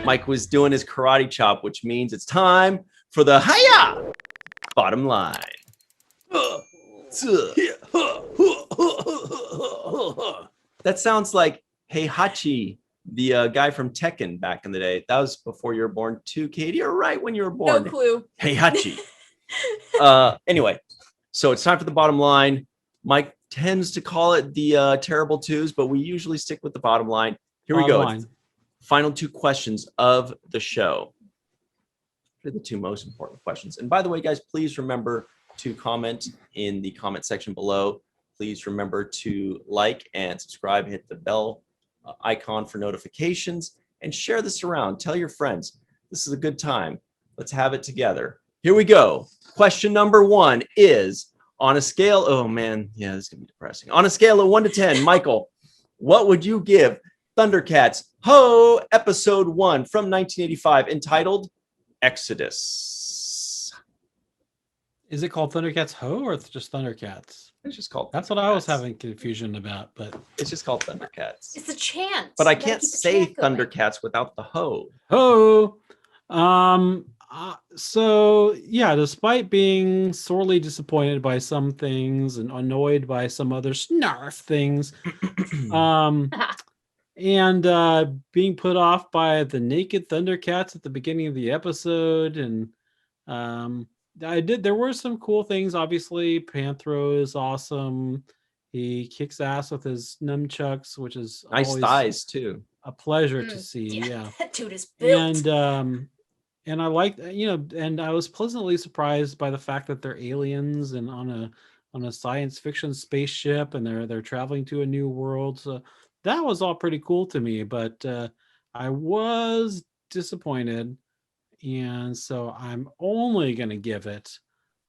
Mike was doing his karate chop, which means it's time for the hiya bottom line. That sounds like Heihachi, the guy from Tekken back in the day. That was before you were born too, Katie, or right when you were born? No clue. Heihachi. Anyway, so it's time for the bottom line. Mike tends to call it the terrible twos, but we usually stick with the bottom line. Here we go. Final two questions of the show. They're the two most important questions. And by the way, guys, please remember to comment in the comment section below. Please remember to like and subscribe, hit the bell icon for notifications, and share this around. Tell your friends. This is a good time. Let's have it together. Here we go. Question number one is, on a scale, oh man, yeah, this is gonna be depressing. On a scale of 1 to 10, Michael, what would you give Thundercats Ho! Episode 1 from 1985, entitled Exodus? Is it called Thundercats Ho! Or it's just Thundercats? It's just called That's what I was having confusion about, but it's just called Thundercats. It's a chant. But I can't say Thundercats without the ho. Ho! So yeah, despite being sorely disappointed by some things and annoyed by some other snarf things, and being put off by the naked Thundercats at the beginning of the episode, and there were some cool things. Obviously, Panthro is awesome. He kicks ass with his nunchucks, which is nice thighs too. A pleasure to see. Yeah. That dude is built. And I like, and I was pleasantly surprised by the fact that they're aliens and on a science fiction spaceship, and they're traveling to a new world. So that was all pretty cool to me, but I was disappointed, and so I'm only going to give it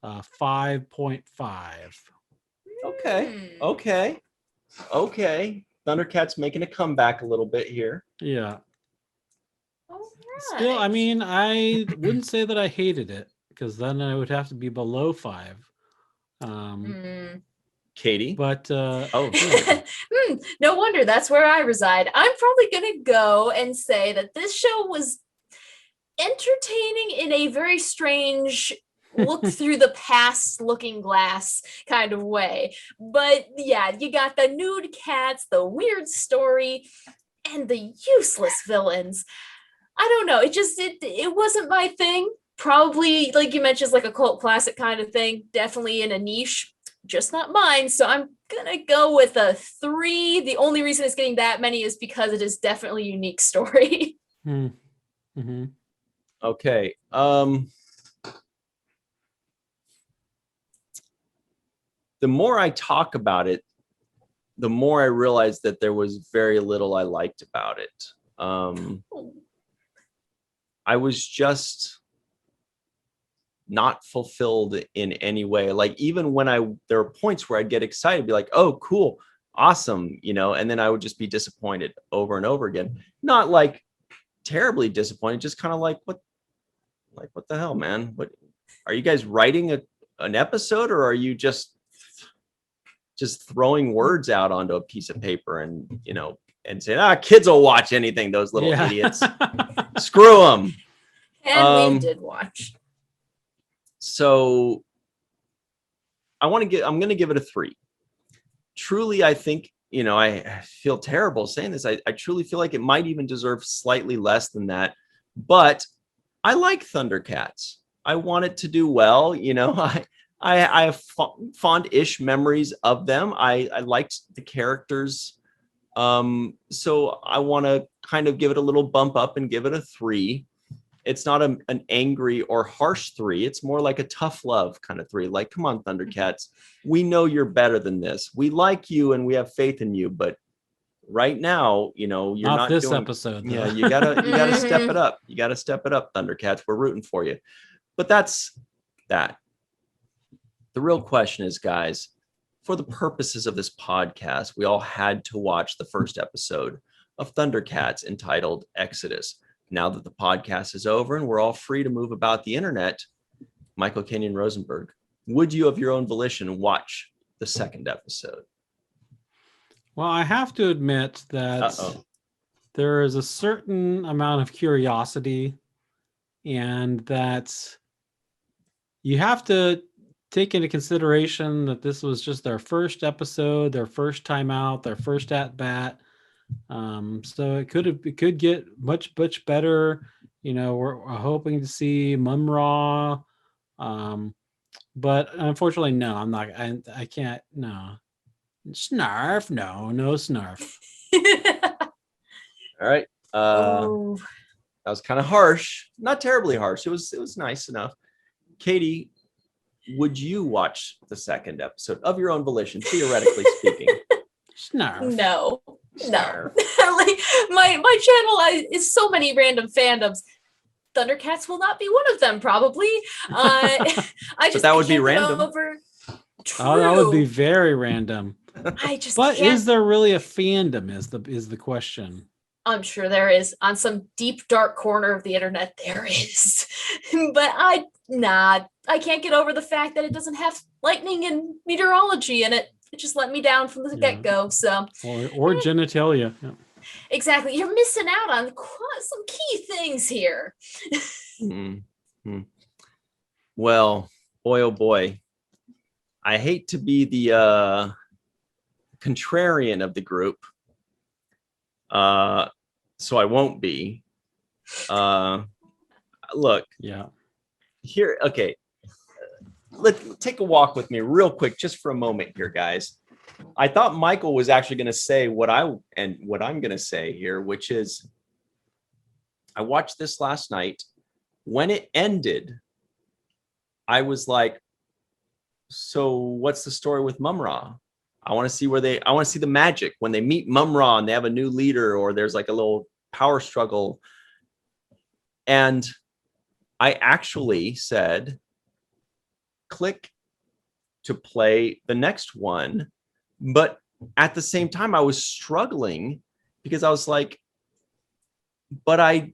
5.5. Okay. Thundercats making a comeback a little bit here. Yeah. Still, I mean, I wouldn't say that I hated it, because then I would have to be below 5. Katie? But no wonder that's where I reside. I'm probably gonna go and say that this show was entertaining in a very strange look through the past looking glass kind of way. But yeah, you got the nude cats, the weird story, and the useless villains. I don't know. It wasn't my thing. Probably, like you mentioned, like a cult classic kind of thing. Definitely in a niche, just not mine. So I'm gonna go with a 3. The only reason it's getting that many is because it is definitely a unique story. Mm-hmm. Okay. The more I talk about it, the more I realize that there was very little I liked about it. I was just not fulfilled in any way. Like, even when there were points where I'd get excited, be like, oh, cool, awesome, and then I would just be disappointed over and over again. Not like terribly disappointed, just kind of like, what the hell, man? What are you guys writing an episode, or are you just throwing words out onto a piece of paper and saying, kids will watch anything, those little idiots. Screw them. And we did watch. So I'm going to give it a 3. Truly, I think, I feel terrible saying this. I truly feel like it might even deserve slightly less than that. But I like Thundercats. I want it to do well. I have fond-ish memories of them. I liked the characters. So I want to kind of give it a little bump up and give it a 3. It's not an angry or harsh 3. It's more like a tough love kind of 3. Like, come on, Thundercats. We know you're better than this. We like you and we have faith in you. But right now, you're not this doing, episode. Though. Yeah, you gotta step it up. You gotta step it up, Thundercats. We're rooting for you. But that's that. The real question is, guys, for the purposes of this podcast, we all had to watch the first episode of Thundercats entitled Exodus. Now that the podcast is over and we're all free to move about the internet, Michael Kenyon Rosenberg, would you of your own volition watch the second episode? Well, I have to admit that there is a certain amount of curiosity, and that you have to take into consideration that this was just their first episode, their first time out, their first at bat. So it could get much better. We're hoping to see Mumra, but unfortunately, no, I'm not. I can't. No, Snarf. No Snarf. All right. That was kind of harsh. Not terribly harsh. It was nice enough. Katie, would you watch the second episode of your own volition, theoretically speaking? Snarf. No. Like my channel is so many random fandoms. Thundercats will not be one of them, probably. But that would be random. Oh, that would be very random. Is there really a fandom? Is the question? I'm sure there is. On some deep dark corner of the internet, there is. But I can't get over the fact that it doesn't have lightning and meteorology in it. It just let me down from the get-go. So or genitalia. Yeah. Exactly. You're missing out on some key things here. Mm-hmm. Well, boy, oh boy. I hate to be the contrarian of the group. So I won't be. Look. Yeah. Here, okay. Let's take a walk with me real quick, just for a moment here, guys. I thought Michael was actually going to say what I'm going to say here, which is I watched this last night. When it ended, I was like, so what's the story with Mumra? I want to see the magic when they meet Mumra and they have a new leader, or there's like a little power struggle. And I actually said, click to play the next one. But at the same time, I was struggling because I was like, my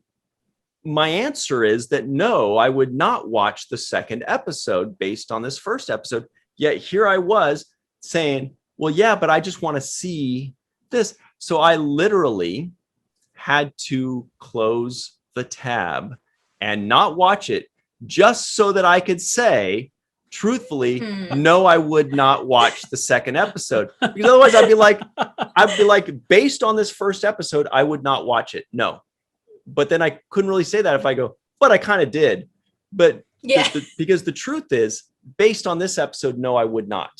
answer is that no, I would not watch the second episode based on this first episode. Yet here I was saying, well, yeah, but I just want to see this. So I literally had to close the tab and not watch it just so that I could say, truthfully, no, I would not watch the second episode, because otherwise I'd be like, based on this first episode, I would not watch it. No. But then I couldn't really say that if I go, but I kind of did. But yeah, because the truth is, based on this episode, no, I would not.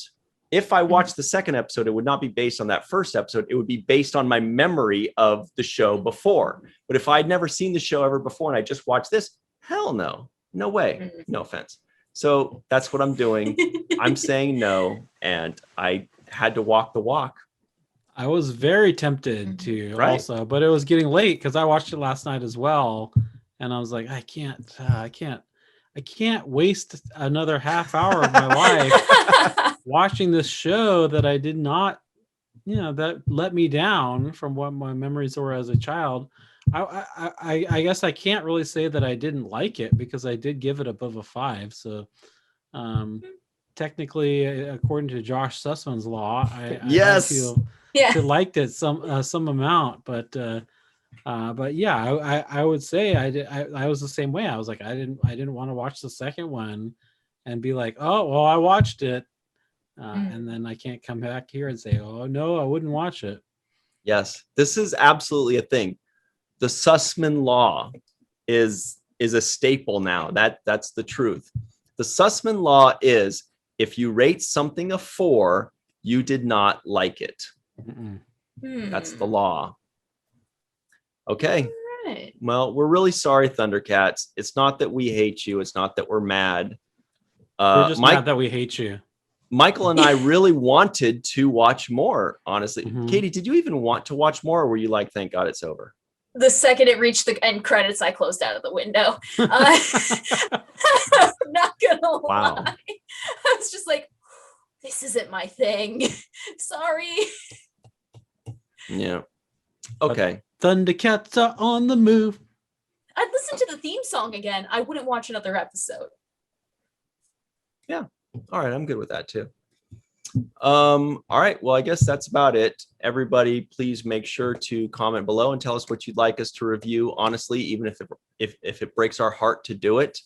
If I watched the second episode, it would not be based on that first episode. It would be based on my memory of the show before. But if I'd never seen the show ever before and I just watched this, hell no. No way. No offense. So that's what I'm doing. I'm saying no, and I had to walk the walk. I was very tempted to also, but it was getting late because I watched it last night as well, and I was like, I can't waste another half hour of my life watching this show that I did not, that let me down from what my memories were as a child. I guess I can't really say that I didn't like it because I did give it above a 5. So technically, according to Josh Sussman's law, I liked it some amount, but yeah, I would say I was the same way. I was like, I didn't want to watch the second one and be like, oh well, I watched it, and then I can't come back here and say, oh no, I wouldn't watch it. Yes, this is absolutely a thing. The Sussman law is a staple now. That's the truth. The Sussman law is, if you rate something a 4, you did not like it. That's the law. Okay. Right. Well, we're really sorry, Thundercats. It's not that we hate you. It's not that we're mad. We're just mad that we hate you. Michael and I really wanted to watch more, honestly. Katie, did you even want to watch more, or were you like, thank God it's over? The second it reached the end credits, I closed out of the window. I'm not gonna lie. I was just like, this isn't my thing. Sorry. Yeah. Okay. Thundercats are on the move. I'd listen to the theme song again. I wouldn't watch another episode. Yeah. All right. I'm good with that too. All right. Well, I guess that's about it. Everybody, please make sure to comment below and tell us what you'd like us to review. Honestly, even if it breaks our heart to do it.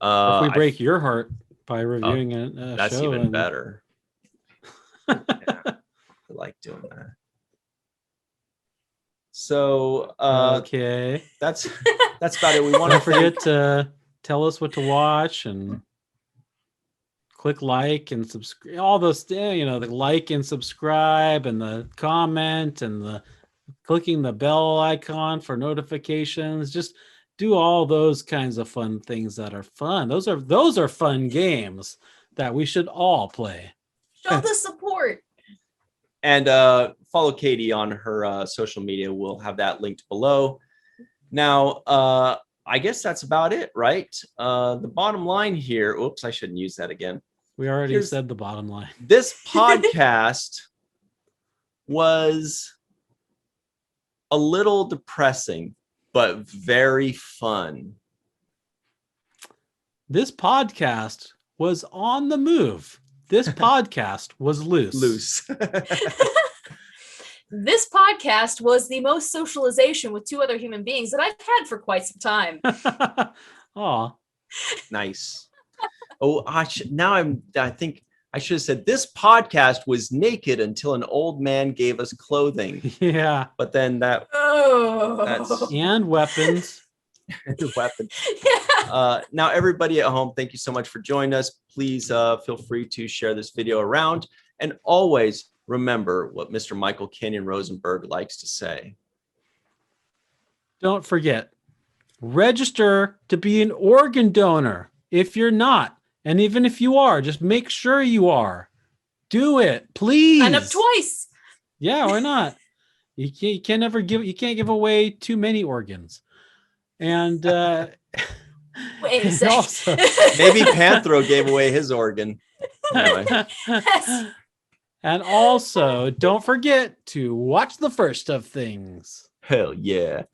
Or if we break your heart by reviewing a that's show. even better. Yeah, I like doing that. So okay, that's about it. We want to don't forget to tell us what to watch and click like and subscribe. All those, the like and subscribe and the comment and the clicking the bell icon for notifications. Just do all those kinds of fun things that are fun. Those are fun games that we should all play. Show the support. And follow Katie on her social media. We'll have that linked below. Now, I guess that's about it, right? The bottom line here. Oops, I shouldn't use that again. We already said the bottom line. This podcast was a little depressing, but very fun. This podcast was on the move. This podcast was loose. This podcast was the most socialization with two other human beings that I've had for quite some time. Aw. Nice. Oh, I think I should have said this podcast was naked until an old man gave us clothing. Yeah. But then that's and weapons. Weapon. Yeah. Now, everybody at home, thank you so much for joining us. Please feel free to share this video around. And always remember what Mr. Michael Kenyon Rosenberg likes to say. Don't forget, register to be an organ donor. If you're not, and even if you are, just make sure you are. Do it, please. Sign up twice. Yeah, why not? You can't give away too many organs. And wait a second. Also, maybe Panthro gave away his organ. Anyway. And also, don't forget to watch the first of things. Hell yeah.